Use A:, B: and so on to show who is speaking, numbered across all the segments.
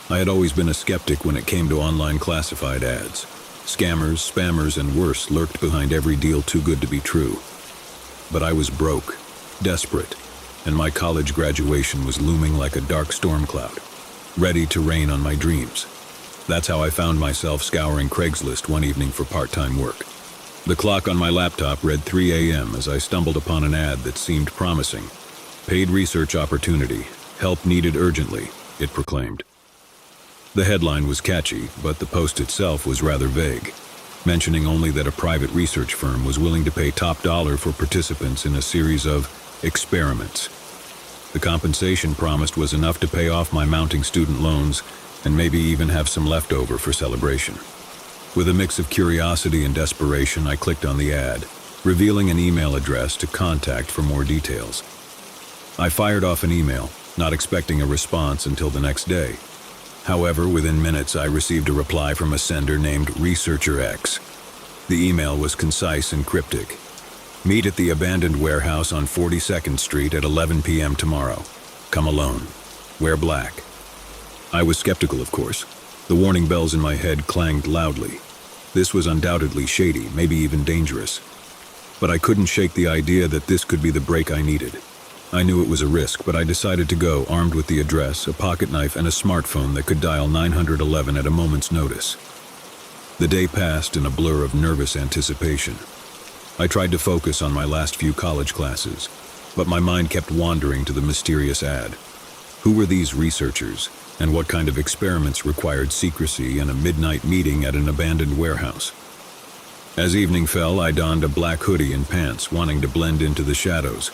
A: I had always been a skeptic when it came to online classified ads. Scammers, spammers, and worse lurked behind every deal too good to be true. But I was broke, desperate, and my college graduation was looming like a dark storm cloud, ready to rain on my dreams. That's how I found myself scouring Craigslist one evening for part-time work. The clock on my laptop read 3 a.m. as I stumbled upon an ad that seemed promising. Paid research opportunity, help needed urgently, it proclaimed. The headline was catchy, but the post itself was rather vague, mentioning only that a private research firm was willing to pay top dollar for participants in a series of experiments. The compensation promised was enough to pay off my mounting student loans and maybe even have some left over for celebration. With a mix of curiosity and desperation, I clicked on the ad, revealing an email address to contact for more details. I fired off an email, not expecting a response until the next day. However, within minutes, I received a reply from a sender named Researcher X. The email was concise and cryptic. Meet at the abandoned warehouse on 42nd Street at 11 p.m. tomorrow. Come alone. Wear black. I was skeptical, of course. The warning bells in my head clanged loudly. This was undoubtedly shady, maybe even dangerous. But I couldn't shake the idea that this could be the break I needed. I knew it was a risk, but I decided to go armed with the address, a pocket knife, and a smartphone that could dial 911 at a moment's notice. The day passed in a blur of nervous anticipation. I tried to focus on my last few college classes, but my mind kept wandering to the mysterious ad. Who were these researchers, and what kind of experiments required secrecy and a midnight meeting at an abandoned warehouse? As evening fell, I donned a black hoodie and pants, wanting to blend into the shadows.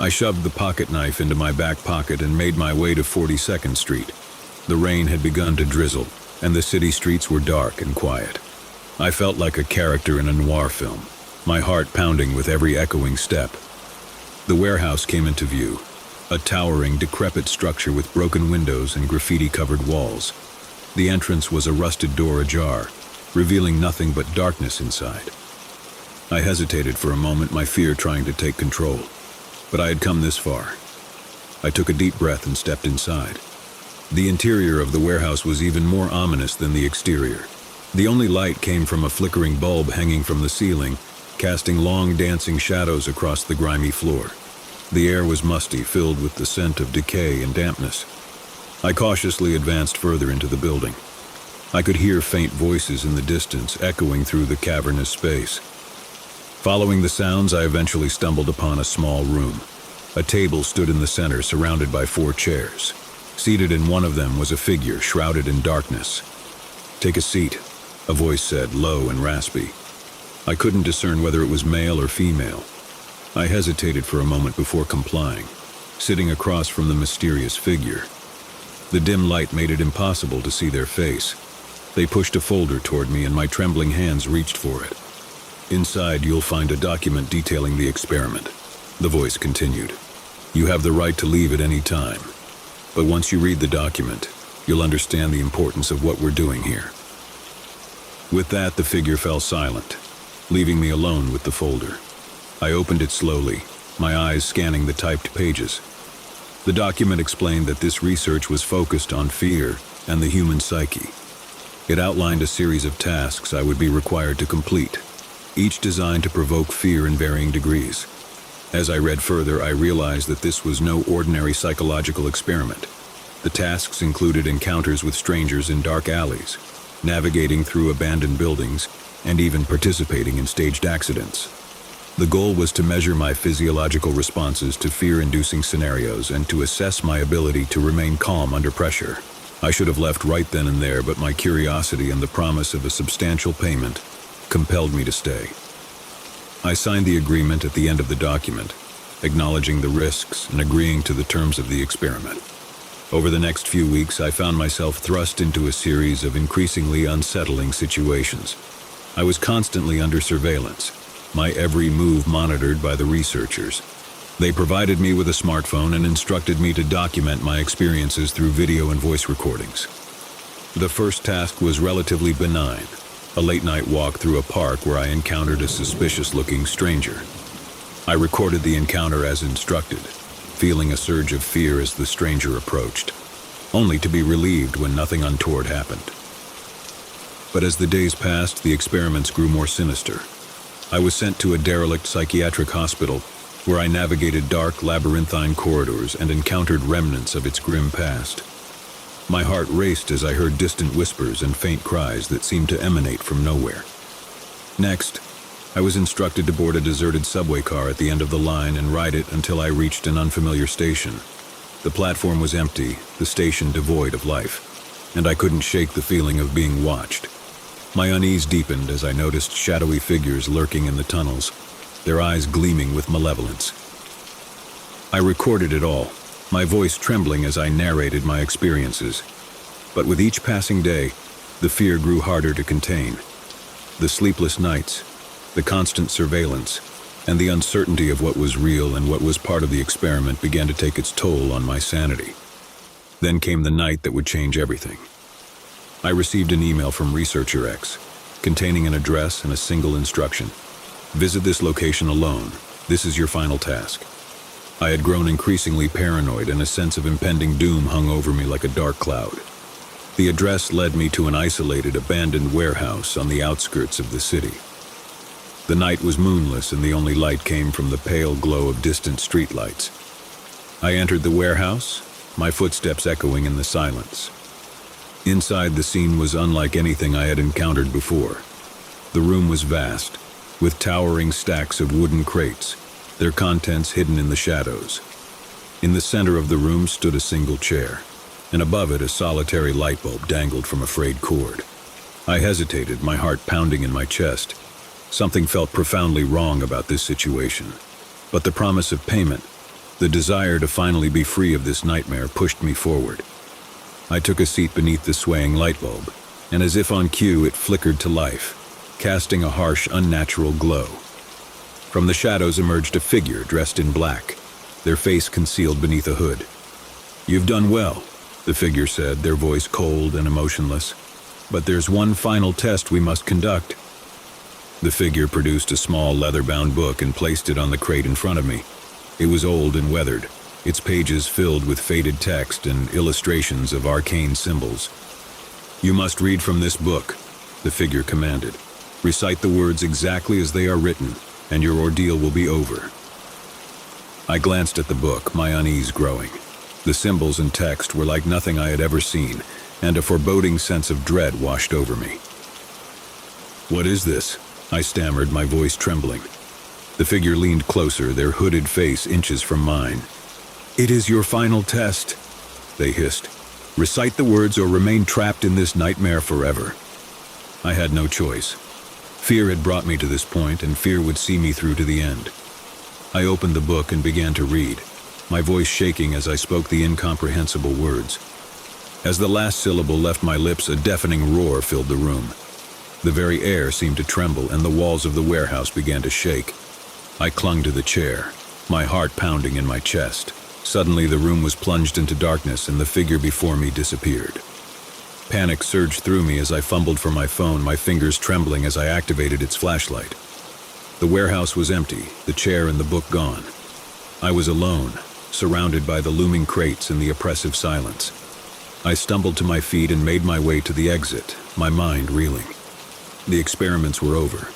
A: I shoved the pocket knife into my back pocket and made my way to 42nd Street. The rain had begun to drizzle, and the city streets were dark and quiet. I felt like a character in a noir film, my heart pounding with every echoing step. The warehouse came into view, a towering, decrepit structure with broken windows and graffiti-covered walls. The entrance was a rusted door ajar, revealing nothing but darkness inside. I hesitated for a moment, my fear trying to take control. But I had come this far. I took a deep breath and stepped inside. The interior of the warehouse was even more ominous than the exterior. The only light came from a flickering bulb hanging from the ceiling, casting long dancing shadows across the grimy floor. The air was musty, filled with the scent of decay and dampness. I cautiously advanced further into the building. I could hear faint voices in the distance, echoing through the cavernous space. Following the sounds, I eventually stumbled upon a small room. A table stood in the center, surrounded by 4 chairs. Seated in one of them was a figure shrouded in darkness. "Take a seat," a voice said, low and raspy. I couldn't discern whether it was male or female. I hesitated for a moment before complying, sitting across from the mysterious figure. The dim light made it impossible to see their face. They pushed a folder toward me, and my trembling hands reached for it. "Inside, you'll find a document detailing the experiment," the voice continued. "You have the right to leave at any time. But once you read the document, you'll understand the importance of what we're doing here." With that, the figure fell silent, leaving me alone with the folder. I opened it slowly, my eyes scanning the typed pages. The document explained that this research was focused on fear and the human psyche. It outlined a series of tasks I would be required to complete, each designed to provoke fear in varying degrees. As I read further, I realized that this was no ordinary psychological experiment. The tasks included encounters with strangers in dark alleys, navigating through abandoned buildings, and even participating in staged accidents. The goal was to measure my physiological responses to fear-inducing scenarios and to assess my ability to remain calm under pressure. I should have left right then and there, but my curiosity and the promise of a substantial payment compelled me to stay. I signed the agreement at the end of the document, acknowledging the risks and agreeing to the terms of the experiment. Over the next few weeks, I found myself thrust into a series of increasingly unsettling situations. I was constantly under surveillance, my every move monitored by the researchers. They provided me with a smartphone and instructed me to document my experiences through video and voice recordings. The first task was relatively benign, a late-night walk through a park where I encountered a suspicious-looking stranger. I recorded the encounter as instructed, feeling a surge of fear as the stranger approached. only to be relieved when nothing untoward happened. But as the days passed, the experiments grew more sinister. I was sent to a derelict psychiatric hospital where I navigated dark, labyrinthine corridors and encountered remnants of its grim past. My heart raced as I heard distant whispers and faint cries that seemed to emanate from nowhere. Next, I was instructed to board a deserted subway car at the end of the line and ride it until I reached an unfamiliar station. The platform was empty, the station devoid of life, and I couldn't shake the feeling of being watched. My unease deepened as I noticed shadowy figures lurking in the tunnels, their eyes gleaming with malevolence. I recorded it all, my voice trembling as I narrated my experiences. But with each passing day, the fear grew harder to contain. The sleepless nights, the constant surveillance, and the uncertainty of what was real and what was part of the experiment began to take its toll on my sanity. Then came the night that would change everything. I received an email from Researcher X, containing an address and a single instruction. Visit this location alone. This is your final task. I had grown increasingly paranoid, and a sense of impending doom hung over me like a dark cloud. The address led me to an isolated, abandoned warehouse on the outskirts of the city. The night was moonless, and the only light came from the pale glow of distant streetlights. I entered the warehouse, my footsteps echoing in the silence. Inside, the scene was unlike anything I had encountered before. The room was vast, with towering stacks of wooden crates, their contents hidden in the shadows. In the center of the room stood a single chair, and above it a solitary light bulb dangled from a frayed cord. I hesitated, my heart pounding in my chest. Something felt profoundly wrong about this situation. But the promise of payment, the desire to finally be free of this nightmare, pushed me forward. I took a seat beneath the swaying light bulb, and as if on cue, it flickered to life, casting a harsh, unnatural glow. From the shadows emerged a figure dressed in black, their face concealed beneath a hood. "You've done well," the figure said, their voice cold and emotionless. "But there's one final test we must conduct." The figure produced a small leather-bound book and placed it on the crate in front of me. It was old and weathered, its pages filled with faded text and illustrations of arcane symbols. "You must read from this book," the figure commanded. "Recite the words exactly as they are written, and your ordeal will be over." I glanced at the book, my unease growing. The symbols and text were like nothing I had ever seen, and a foreboding sense of dread washed over me. "What is this?" I stammered, my voice trembling. The figure leaned closer, their hooded face inches from mine. "It is your final test," they hissed. "Recite the words or remain trapped in this nightmare forever." I had no choice. Fear had brought me to this point, and fear would see me through to the end. I opened the book and began to read, my voice shaking as I spoke the incomprehensible words. As the last syllable left my lips, a deafening roar filled the room. The very air seemed to tremble, and the walls of the warehouse began to shake. I clung to the chair, my heart pounding in my chest. Suddenly, the room was plunged into darkness, and the figure before me disappeared. Panic surged through me as I fumbled for my phone, my fingers trembling as I activated its flashlight. The warehouse was empty, the chair and the book gone. I was alone, surrounded by the looming crates and the oppressive silence. I stumbled to my feet and made my way to the exit, my mind reeling. The experiments were over,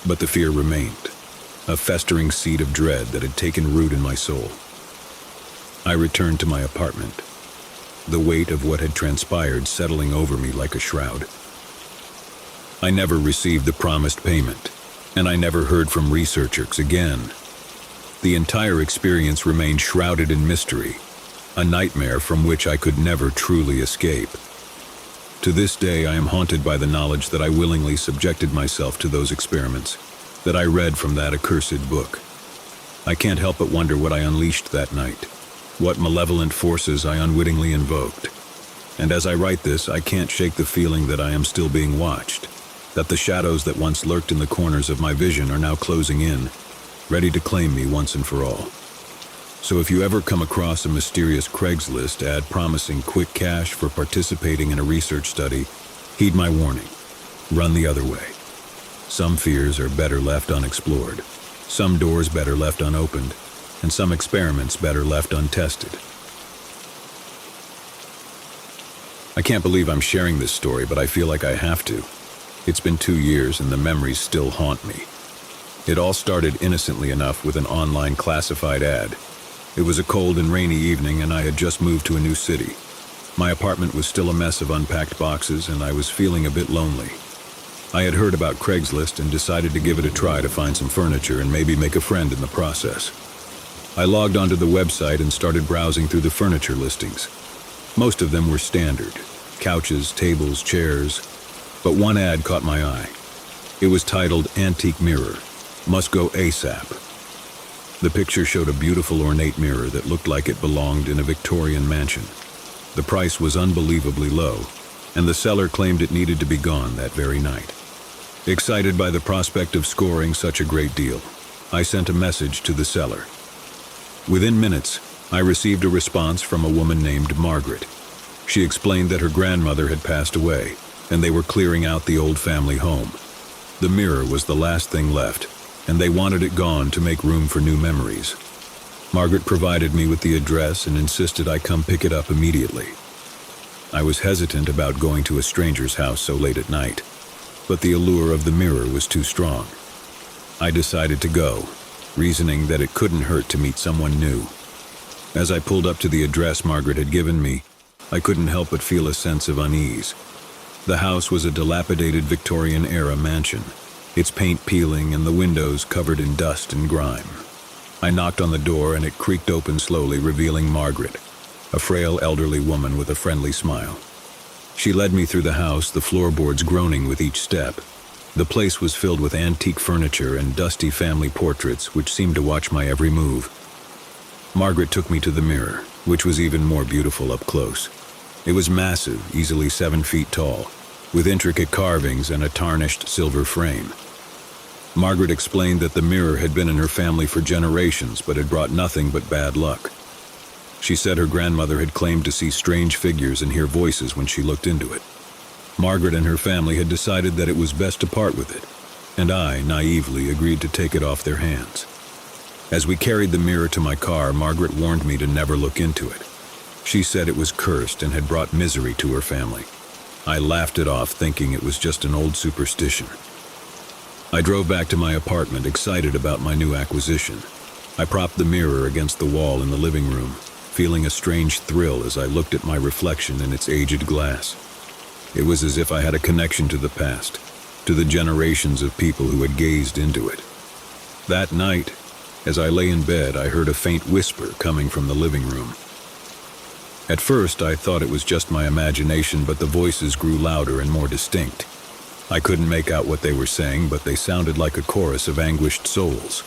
A: but the fear remained, a festering seed of dread that had taken root in my soul. I returned to my apartment, the weight of what had transpired settling over me like a shroud. I never received the promised payment, and I never heard from researchers again. The entire experience remained shrouded in mystery, a nightmare from which I could never truly escape. To this day, I am haunted by the knowledge that I willingly subjected myself to those experiments, that I read from that accursed book. I can't help but wonder what I unleashed that night, what malevolent forces I unwittingly invoked. And as I write this, I can't shake the feeling that I am still being watched, that the shadows that once lurked in the corners of my vision are now closing in, ready to claim me once and for all. So if you ever come across a mysterious Craigslist ad promising quick cash for participating in a research study, heed my warning. Run the other way. Some fears are better left unexplored, some doors better left unopened, and some experiments better left untested. I can't believe I'm sharing this story, but I feel like I have to. It's been 2 years and the memories still haunt me. It all started innocently enough with an online classified ad. It was a cold and rainy evening and I had just moved to a new city. My apartment was still a mess of unpacked boxes and I was feeling a bit lonely. I had heard about Craigslist and decided to give it a try to find some furniture and maybe make a friend in the process. I logged onto the website and started browsing through the furniture listings. Most of them were standard: couches, tables, chairs. But one ad caught my eye. It was titled "Antique Mirror. Must go ASAP." The picture showed a beautiful ornate mirror that looked like it belonged in a Victorian mansion. The price was unbelievably low, and the seller claimed it needed to be gone that very night. Excited by the prospect of scoring such a great deal, I sent a message to the seller. Within minutes, I received a response from a woman named Margaret. She explained that her grandmother had passed away, and they were clearing out the old family home. The mirror was the last thing left, and they wanted it gone to make room for new memories. Margaret provided me with the address and insisted I come pick it up immediately. I was hesitant about going to a stranger's house so late at night, but the allure of the mirror was too strong. I decided to go, reasoning that it couldn't hurt to meet someone new. As I pulled up to the address Margaret had given me, I couldn't help but feel a sense of unease. The house was a dilapidated Victorian-era mansion, its paint peeling and the windows covered in dust and grime. I knocked on the door and it creaked open slowly, revealing Margaret, a frail elderly woman with a friendly smile. She led me through the house, the floorboards groaning with each step. The place was filled with antique furniture and dusty family portraits which seemed to watch my every move. Margaret took me to the mirror, which was even more beautiful up close. It was massive, easily 7 feet tall, with intricate carvings and a tarnished silver frame. Margaret explained that the mirror had been in her family for generations but had brought nothing but bad luck. She said her grandmother had claimed to see strange figures and hear voices when she looked into it. Margaret and her family had decided that it was best to part with it, and I, naively, agreed to take it off their hands. As we carried the mirror to my car, Margaret warned me to never look into it. She said it was cursed and had brought misery to her family. I laughed it off, thinking it was just an old superstition. I drove back to my apartment, excited about my new acquisition. I propped the mirror against the wall in the living room, feeling a strange thrill as I looked at my reflection in its aged glass. It was as if I had a connection to the past, to the generations of people who had gazed into it. That night, as I lay in bed, I heard a faint whisper coming from the living room. At first, I thought it was just my imagination, but the voices grew louder and more distinct. I couldn't make out what they were saying, but they sounded like a chorus of anguished souls.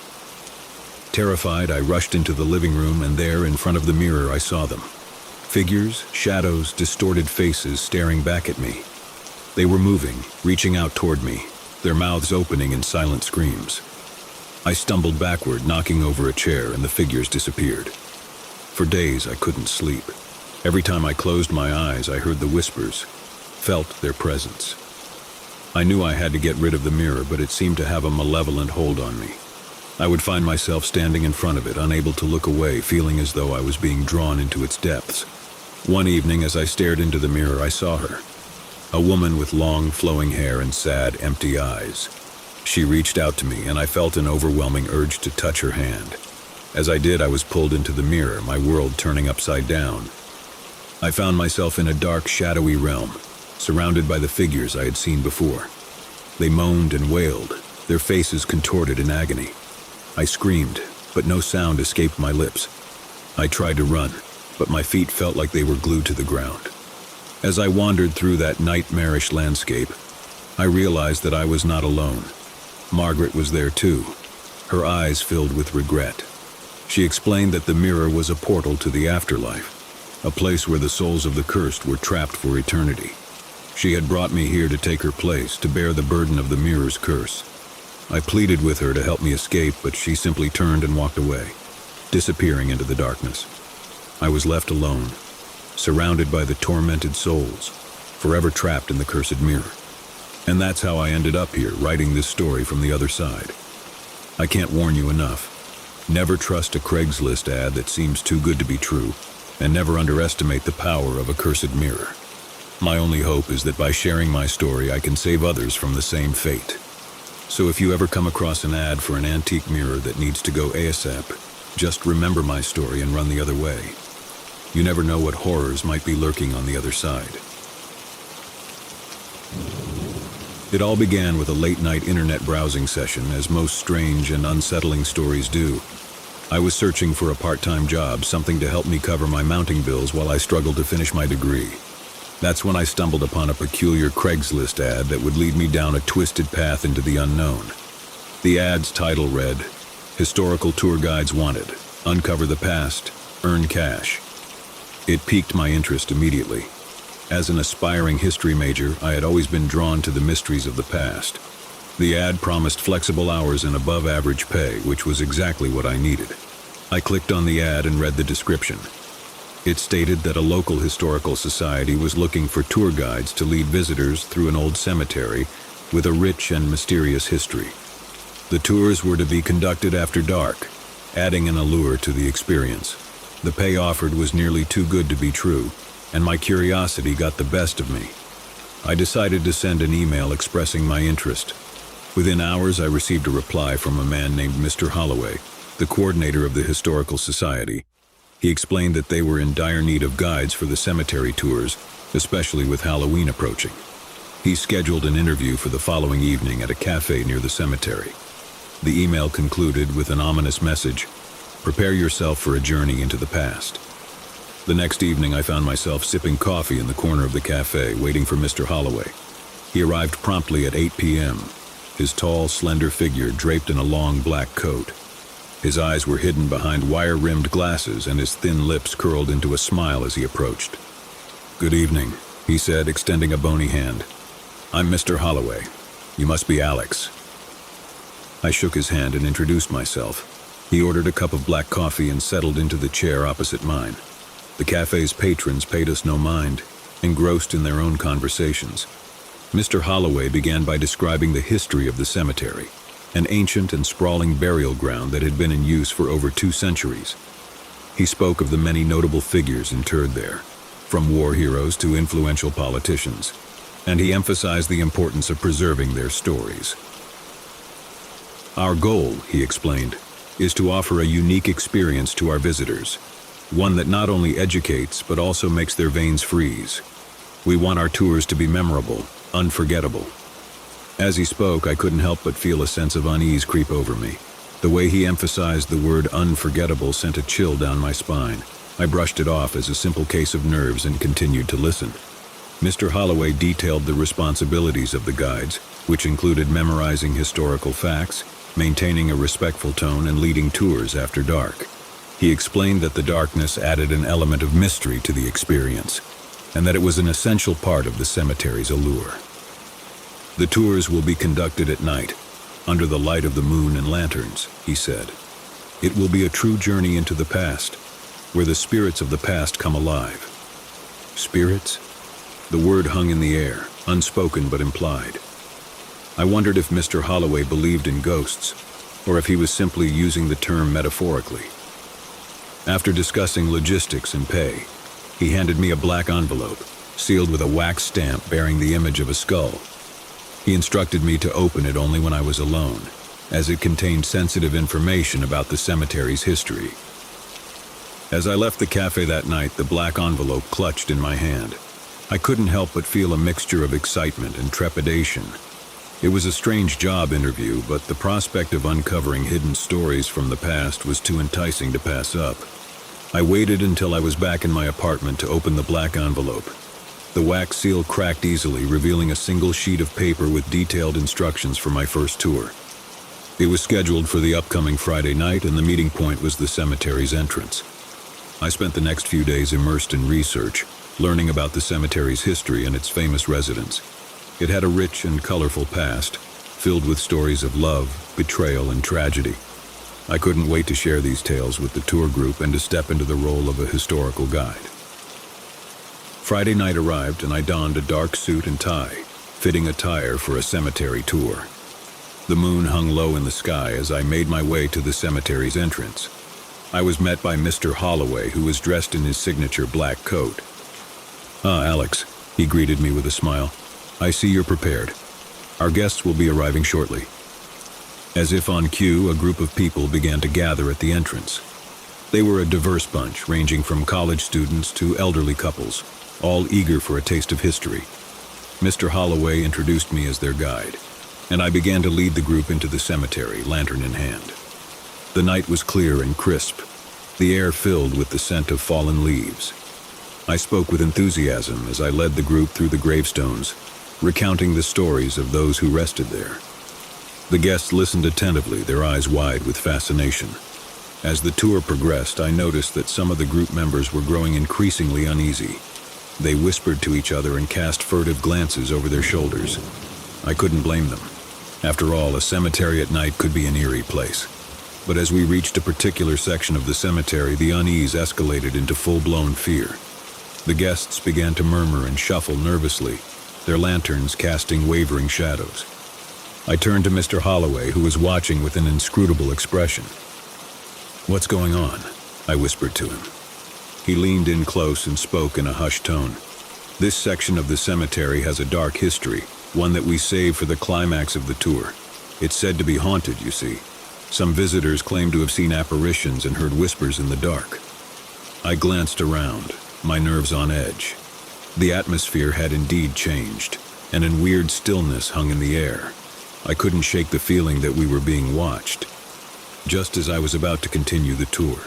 A: Terrified, I rushed into the living room, and there, in front of the mirror, I saw them. Figures, shadows, distorted faces staring back at me. They were moving, reaching out toward me, their mouths opening in silent screams. I stumbled backward, knocking over a chair, and the figures disappeared. For days, I couldn't sleep. Every time I closed my eyes, I heard the whispers, felt their presence. I knew I had to get rid of the mirror, but it seemed to have a malevolent hold on me. I would find myself standing in front of it, unable to look away, feeling as though I was being drawn into its depths. One evening, as I stared into the mirror, I saw her. A woman with long, flowing hair and sad, empty eyes. She reached out to me, and I felt an overwhelming urge to touch her hand. As I did, I was pulled into the mirror, my world turning upside down. I found myself in a dark, shadowy realm, surrounded by the figures I had seen before. They moaned and wailed, their faces contorted in agony. I screamed, but no sound escaped my lips. I tried to run, but my feet felt like they were glued to the ground. As I wandered through that nightmarish landscape, I realized that I was not alone. Margaret was there too, her eyes filled with regret. She explained that the mirror was a portal to the afterlife, a place where the souls of the cursed were trapped for eternity. She had brought me here to take her place, to bear the burden of the mirror's curse. I pleaded with her to help me escape, but she simply turned and walked away, disappearing into the darkness. I was left alone, surrounded by the tormented souls, forever trapped in the cursed mirror. And that's how I ended up here, writing this story from the other side. I can't warn you enough. Never trust a Craigslist ad that seems too good to be true, and never underestimate the power of a cursed mirror. My only hope is that by sharing my story, I can save others from the same fate. So if you ever come across an ad for an antique mirror that needs to go ASAP, just remember my story and run the other way. You never know what horrors might be lurking on the other side. It all began with a late-night internet browsing session, as most strange and unsettling stories do. I was searching for a part-time job, something to help me cover my mounting bills while I struggled to finish my degree. That's when I stumbled upon a peculiar Craigslist ad that would lead me down a twisted path into the unknown. The ad's title read, "Historical Tour Guides Wanted. Uncover the Past. Earn Cash." It piqued my interest immediately. As an aspiring history major, I had always been drawn to the mysteries of the past. The ad promised flexible hours and above-average pay, which was exactly what I needed. I clicked on the ad and read the description. It stated that a local historical society was looking for tour guides to lead visitors through an old cemetery with a rich and mysterious history. The tours were to be conducted after dark, adding an allure to the experience. The pay offered was nearly too good to be true, and my curiosity got the best of me. I decided to send an email expressing my interest. Within hours, I received a reply from a man named Mr. Holloway, the coordinator of the Historical Society. He explained that they were in dire need of guides for the cemetery tours, especially with Halloween approaching. He scheduled an interview for the following evening at a cafe near the cemetery. The email concluded with an ominous message: "Prepare yourself for a journey into the past." The next evening, I found myself sipping coffee in the corner of the cafe, waiting for Mr. Holloway. He arrived promptly at 8 p.m., his tall, slender figure draped in a long black coat. His eyes were hidden behind wire-rimmed glasses, and his thin lips curled into a smile as he approached. "Good evening," he said, extending a bony hand. "I'm Mr. Holloway. You must be Alex." I shook his hand and introduced myself. He ordered a cup of black coffee and settled into the chair opposite mine. The cafe's patrons paid us no mind, engrossed in their own conversations. Mr. Holloway began by describing the history of the cemetery, an ancient and sprawling burial ground that had been in use for over 2 centuries. He spoke of the many notable figures interred there, from war heroes to influential politicians, and he emphasized the importance of preserving their stories. "Our goal," he explained, "is to offer a unique experience to our visitors, one that not only educates but also makes their veins freeze. We want our tours to be memorable, unforgettable." As he spoke, I couldn't help but feel a sense of unease creep over me. The way he emphasized the word unforgettable sent a chill down my spine. I brushed it off as a simple case of nerves and continued to listen. Mr. Holloway detailed the responsibilities of the guides, which included memorizing historical facts, maintaining a respectful tone, and leading tours after dark. He explained that the darkness added an element of mystery to the experience, and that it was an essential part of the cemetery's allure. "The tours will be conducted at night, under the light of the moon and lanterns," he said. "It will be a true journey into the past, where the spirits of the past come alive." Spirits? The word hung in the air, unspoken but implied. I wondered if Mr. Holloway believed in ghosts, or if he was simply using the term metaphorically. After discussing logistics and pay, he handed me a black envelope, sealed with a wax stamp bearing the image of a skull. He instructed me to open it only when I was alone, as it contained sensitive information about the cemetery's history. As I left the cafe that night, the black envelope clutched in my hand. I couldn't help but feel a mixture of excitement and trepidation. It was a strange job interview, but the prospect of uncovering hidden stories from the past was too enticing to pass up. I waited until I was back in my apartment to open the black envelope. The wax seal cracked easily, revealing a single sheet of paper with detailed instructions for my first tour. It was scheduled for the upcoming Friday night, and the meeting point was the cemetery's entrance. I spent the next few days immersed in research, learning about the cemetery's history and its famous residents. It had a rich and colorful past, filled with stories of love, betrayal, and tragedy. I couldn't wait to share these tales with the tour group and to step into the role of a historical guide. Friday night arrived, and I donned a dark suit and tie, fitting attire for a cemetery tour. The moon hung low in the sky as I made my way to the cemetery's entrance. I was met by Mr. Holloway, who was dressed in his signature black coat. "Ah, Alex, He greeted me with a smile. "I see you're prepared. Our guests will be arriving shortly." As if on cue, a group of people began to gather at the entrance. They were a diverse bunch, ranging from college students to elderly couples, all eager for a taste of history. Mr. Holloway introduced me as their guide, and I began to lead the group into the cemetery, lantern in hand. The night was clear and crisp, the air filled with the scent of fallen leaves. I spoke with enthusiasm as I led the group through the gravestones, recounting the stories of those who rested there. The guests listened attentively, their eyes wide with fascination. As the tour progressed, I noticed that some of the group members were growing increasingly uneasy. They whispered to each other and cast furtive glances over their shoulders. I couldn't blame them. After all, a cemetery at night could be an eerie place. But as we reached a particular section of the cemetery, the unease escalated into full-blown fear. The guests began to murmur and shuffle nervously, their lanterns casting wavering shadows. I turned to Mr. Holloway, who was watching with an inscrutable expression. "What's going on?" I whispered to him. He leaned in close and spoke in a hushed tone. "This section of the cemetery has a dark history, one that we save for the climax of the tour. It's said to be haunted, you see. Some visitors claim to have seen apparitions and heard whispers in the dark." I glanced around, my nerves on edge. The atmosphere had indeed changed, and a weird stillness hung in the air. I couldn't shake the feeling that we were being watched. Just as I was about to continue the tour,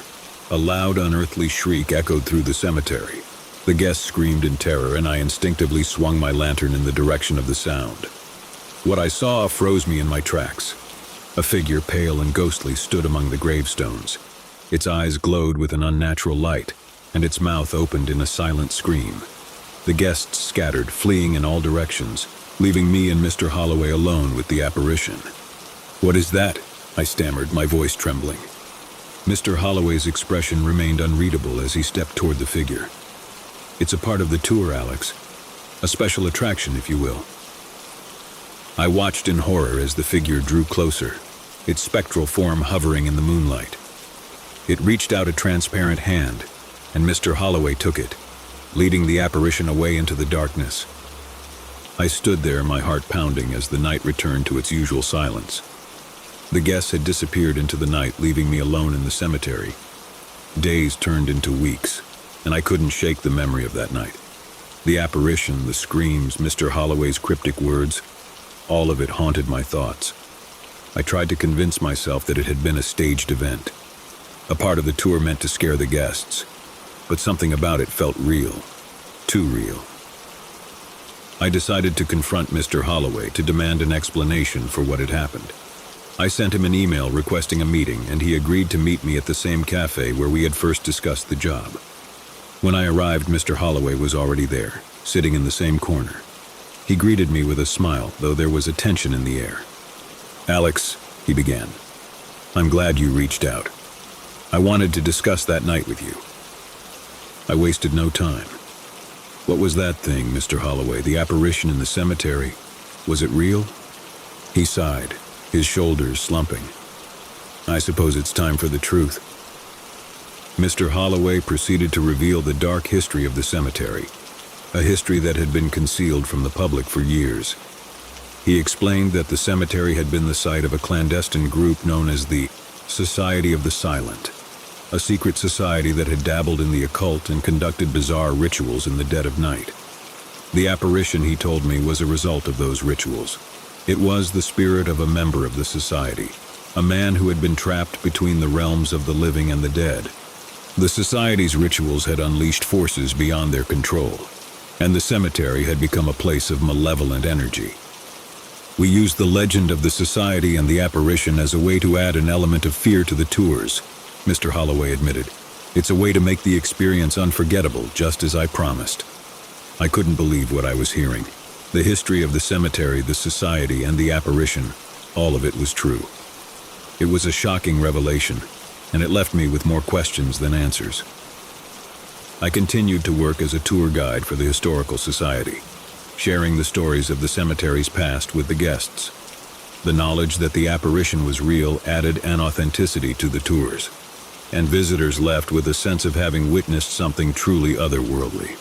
A: a loud, unearthly shriek echoed through the cemetery. The guests screamed in terror, and I instinctively swung my lantern in the direction of the sound. What I saw froze me in my tracks. A figure, pale and ghostly, stood among the gravestones. Its eyes glowed with an unnatural light, and its mouth opened in a silent scream. The guests scattered, fleeing in all directions, leaving me and Mr. Holloway alone with the apparition. "What is that?" I stammered, my voice trembling. Mr. Holloway's expression remained unreadable as he stepped toward the figure. "It's a part of the tour, Alex. A special attraction, if you will." I watched in horror as the figure drew closer, its spectral form hovering in the moonlight. It reached out a transparent hand, and Mr. Holloway took it, leading the apparition away into the darkness. I stood there, my heart pounding, as the night returned to its usual silence. The guests had disappeared into the night, leaving me alone in the cemetery. Days turned into weeks, and I couldn't shake the memory of that night. The apparition, the screams, Mr. Holloway's cryptic words, all of it haunted my thoughts. I tried to convince myself that it had been a staged event, a part of the tour meant to scare the guests, but something about it felt real, too real. I decided to confront Mr. Holloway to demand an explanation for what had happened. I sent him an email requesting a meeting, and he agreed to meet me at the same cafe where we had first discussed the job. When I arrived, Mr. Holloway was already there, sitting in the same corner. He greeted me with a smile, though there was a tension in the air. "Alex," he began, "I'm glad you reached out. I wanted to discuss that night with you." I wasted no time. "What was that thing, Mr. Holloway, the apparition in the cemetery? Was it real?" He sighed, his shoulders slumping. "I suppose it's time for the truth." Mr. Holloway proceeded to reveal the dark history of the cemetery, a history that had been concealed from the public for years. He explained that the cemetery had been the site of a clandestine group known as the Society of the Silent, a secret society that had dabbled in the occult and conducted bizarre rituals in the dead of night. The apparition, he told me, was a result of those rituals. It was the spirit of a member of the society, a man who had been trapped between the realms of the living and the dead. The society's rituals had unleashed forces beyond their control, and the cemetery had become a place of malevolent energy. "We used the legend of the society and the apparition as a way to add an element of fear to the tours," Mr. Holloway admitted. "It's a way to make the experience unforgettable, just as I promised." I couldn't believe what I was hearing. The history of the cemetery, the society, and the apparition, all of it was true. It was a shocking revelation, and it left me with more questions than answers. I continued to work as a tour guide for the Historical Society, sharing the stories of the cemetery's past with the guests. The knowledge that the apparition was real added an authenticity to the tours, and visitors left with a sense of having witnessed something truly otherworldly.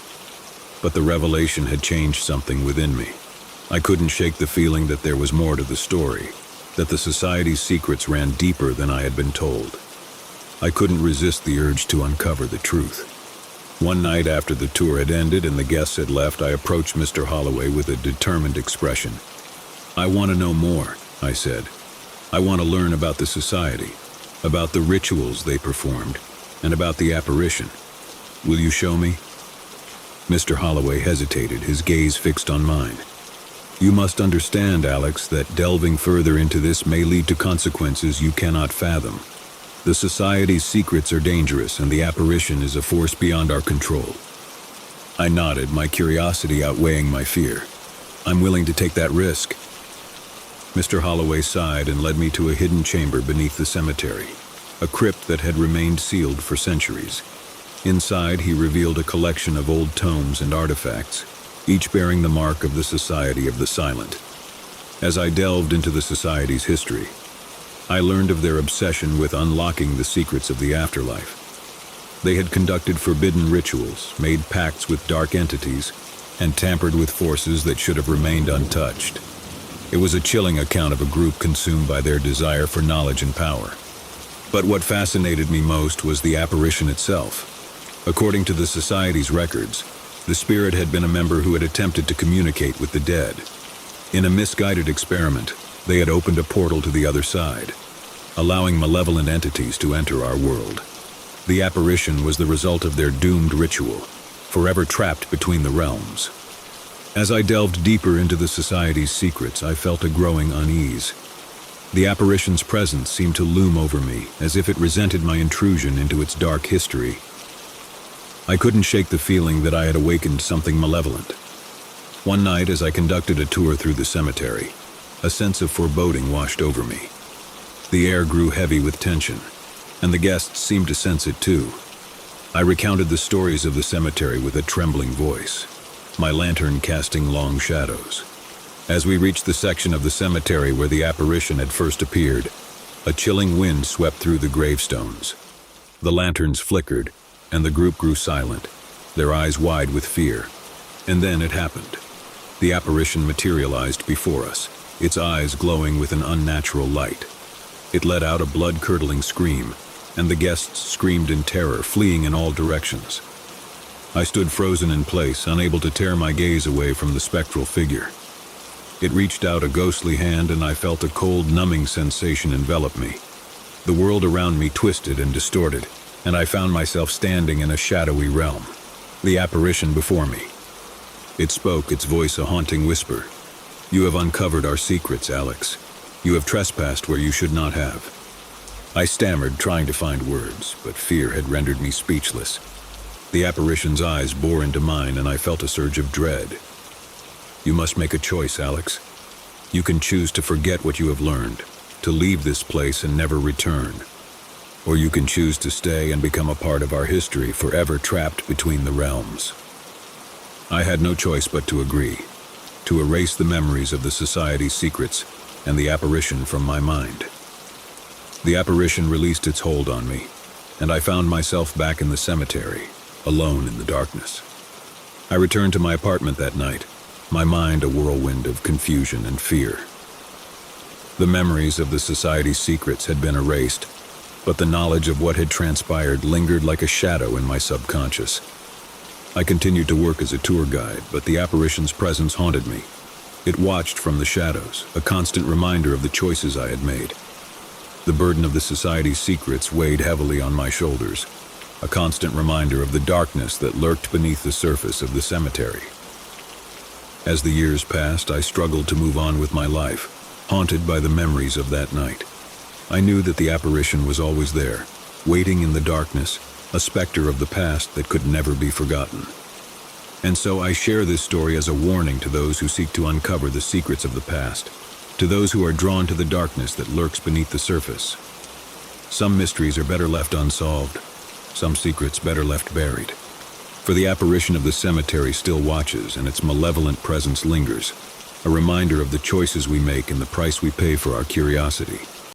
A: but the revelation had changed something within me. I couldn't shake the feeling that there was more to the story, that the society's secrets ran deeper than I had been told. I couldn't resist the urge to uncover the truth. One night after the tour had ended and the guests had left, I approached Mr. Holloway with a determined expression. "I want to know more," I said. "I want to learn about the society, about the rituals they performed, and about the apparition. Will you show me?" Mr. Holloway hesitated, his gaze fixed on mine. "You must understand, Alex, that delving further into this may lead to consequences you cannot fathom. The society's secrets are dangerous, and the apparition is a force beyond our control." I nodded, my curiosity outweighing my fear. "I'm willing to take that risk." Mr. Holloway sighed and led me to a hidden chamber beneath the cemetery, a crypt that had remained sealed for centuries. Inside, he revealed a collection of old tomes and artifacts, each bearing the mark of the Society of the Silent. As I delved into the Society's history, I learned of their obsession with unlocking the secrets of the afterlife. They had conducted forbidden rituals, made pacts with dark entities, and tampered with forces that should have remained untouched. It was a chilling account of a group consumed by their desire for knowledge and power. But what fascinated me most was the apparition itself. According to the Society's records, the spirit had been a member who had attempted to communicate with the dead. In a misguided experiment, they had opened a portal to the other side, allowing malevolent entities to enter our world. The apparition was the result of their doomed ritual, forever trapped between the realms. As I delved deeper into the Society's secrets, I felt a growing unease. The apparition's presence seemed to loom over me, as if it resented my intrusion into its dark history. I couldn't shake the feeling that I had awakened something malevolent. One night, as I conducted a tour through the cemetery, a sense of foreboding washed over me. The air grew heavy with tension, and the guests seemed to sense it too. I recounted the stories of the cemetery with a trembling voice, my lantern casting long shadows. As we reached the section of the cemetery where the apparition had first appeared, a chilling wind swept through the gravestones. The lanterns flickered, and the group grew silent, their eyes wide with fear. And then it happened. The apparition materialized before us, its eyes glowing with an unnatural light. It let out a blood-curdling scream, and the guests screamed in terror, fleeing in all directions. I stood frozen in place, unable to tear my gaze away from the spectral figure. It reached out a ghostly hand, and I felt a cold, numbing sensation envelop me. The world around me twisted and distorted, and I found myself standing in a shadowy realm, the apparition before me. It spoke, its voice a haunting whisper. "You have uncovered our secrets, Alex. You have trespassed where you should not have." I stammered, trying to find words, but fear had rendered me speechless. The apparition's eyes bore into mine, and I felt a surge of dread. "You must make a choice, Alex. You can choose to forget what you have learned, to leave this place and never return. Or you can choose to stay and become a part of our history, forever trapped between the realms." I had no choice but to agree, to erase the memories of the Society's secrets and the apparition from my mind. The apparition released its hold on me, and I found myself back in the cemetery, alone in the darkness. I returned to my apartment that night, my mind a whirlwind of confusion and fear. The memories of the Society's secrets had been erased, but the knowledge of what had transpired lingered like a shadow in my subconscious. I continued to work as a tour guide, but the apparition's presence haunted me. It watched from the shadows, a constant reminder of the choices I had made. The burden of the Society's secrets weighed heavily on my shoulders, a constant reminder of the darkness that lurked beneath the surface of the cemetery. As the years passed, I struggled to move on with my life, haunted by the memories of that night. I knew that the apparition was always there, waiting in the darkness, a specter of the past that could never be forgotten. And so I share this story as a warning to those who seek to uncover the secrets of the past, to those who are drawn to the darkness that lurks beneath the surface. Some mysteries are better left unsolved, some secrets better left buried. For the apparition of the cemetery still watches, and its malevolent presence lingers, a reminder of the choices we make and the price we pay for our curiosity.